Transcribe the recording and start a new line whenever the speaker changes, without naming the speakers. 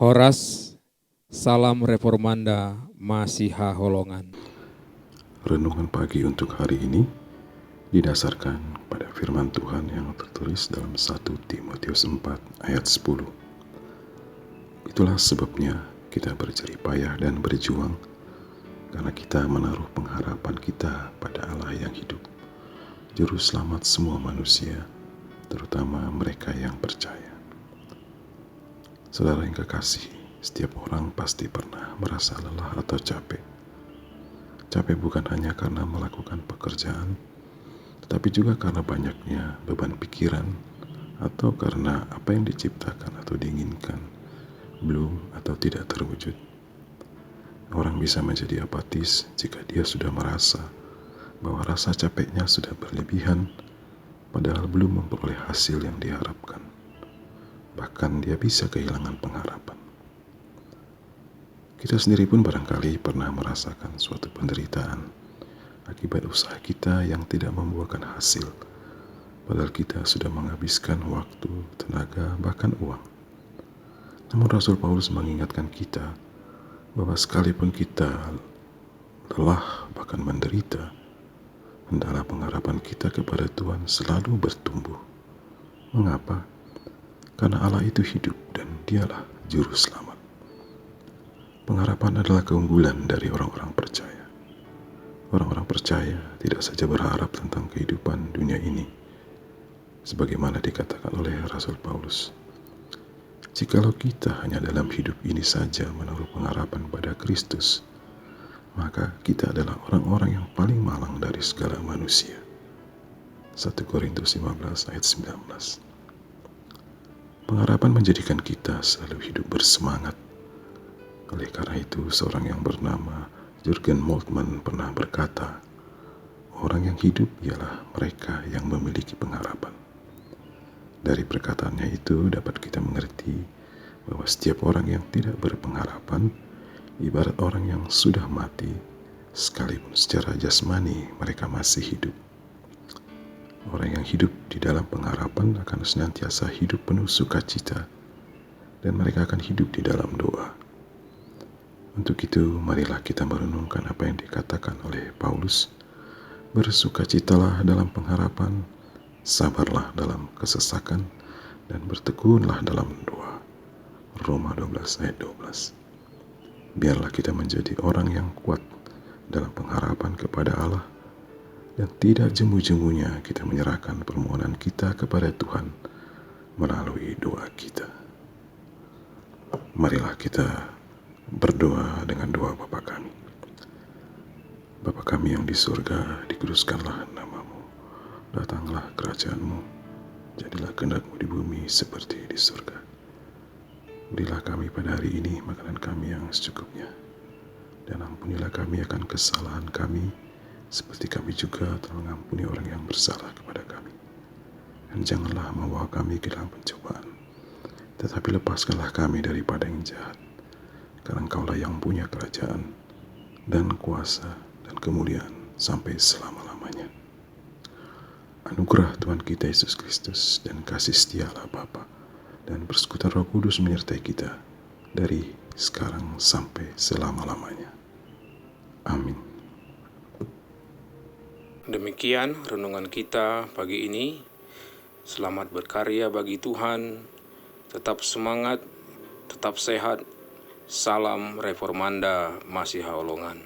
Horas, salam reformanda, Masiha Holongan.
Renungan pagi untuk hari ini didasarkan pada firman Tuhan yang tertulis dalam 1 Timotius 4 ayat 10. Itulah sebabnya kita berjerih payah dan berjuang, karena kita menaruh pengharapan kita pada Allah yang hidup, Juru Selamat semua manusia, terutama mereka yang percaya. Saudara yang kekasih, setiap orang pasti pernah merasa lelah atau capek. Capek bukan hanya karena melakukan pekerjaan, tetapi juga karena banyaknya beban pikiran atau karena apa yang diciptakan atau diinginkan belum atau tidak terwujud. Orang bisa menjadi apatis jika dia sudah merasa bahwa rasa capeknya sudah berlebihan, padahal belum memperoleh hasil yang diharapkan. Bahkan dia bisa kehilangan pengharapan. Kita sendiri pun barangkali pernah merasakan suatu penderitaan akibat usaha kita yang tidak membuahkan hasil, padahal kita sudah menghabiskan waktu, tenaga, bahkan uang. Namun Rasul Paulus mengingatkan kita bahwa sekalipun kita lelah bahkan menderita, hendaklah pengharapan kita kepada Tuhan selalu bertumbuh. Mengapa? Karena Allah itu hidup dan Dialah Juru Selamat. Pengharapan adalah keunggulan dari orang-orang percaya. Orang-orang percaya tidak saja berharap tentang kehidupan dunia ini, sebagaimana dikatakan oleh Rasul Paulus. Jikalau kita hanya dalam hidup ini saja menaruh pengharapan pada Kristus, maka kita adalah orang-orang yang paling malang dari segala manusia. 1 Korintus 15 ayat 19. Pengharapan menjadikan kita selalu hidup bersemangat. Oleh karena itu, seorang yang bernama Jurgen Moltmann pernah berkata, orang yang hidup ialah mereka yang memiliki pengharapan. Dari perkataannya itu dapat kita mengerti bahwa setiap orang yang tidak berpengharapan ibarat orang yang sudah mati, sekalipun secara jasmani mereka masih hidup. Orang yang hidup di dalam pengharapan akan senantiasa hidup penuh sukacita, dan mereka akan hidup di dalam doa. Untuk itu, marilah kita merenungkan apa yang dikatakan oleh Paulus. Bersukacitalah dalam pengharapan, sabarlah dalam kesesakan, dan bertekunlah dalam doa. Roma 12 ayat 12. Biarlah kita menjadi orang yang kuat dalam pengharapan kepada Allah, dan tidak jemu-jemunya kita menyerahkan permohonan kita kepada Tuhan melalui doa kita. Marilah kita berdoa dengan doa Bapa kami. Bapa kami yang di surga, dikuduskanlah namamu. Datanglah kerajaanmu, jadilah kehendak-Mu di bumi seperti di surga. Berilah kami pada hari ini makanan kami yang secukupnya, dan ampunilah kami akan kesalahan kami, seperti kami juga telah mengampuni orang yang bersalah kepada kami. Dan janganlah membawa kami ke dalam pencobaan, tetapi lepaskanlah kami daripada yang jahat. Karena Engkaulah yang punya kerajaan dan kuasa dan kemuliaan sampai selama-lamanya. Anugerah Tuhan kita Yesus Kristus dan kasih setia Allah Bapa dan persekutuan Roh Kudus menyertai kita dari sekarang sampai selama-lamanya. Amin.
Demikian renungan kita pagi ini. Selamat berkarya bagi Tuhan. Tetap semangat, tetap sehat. Salam reformanda, Masiha Holongan.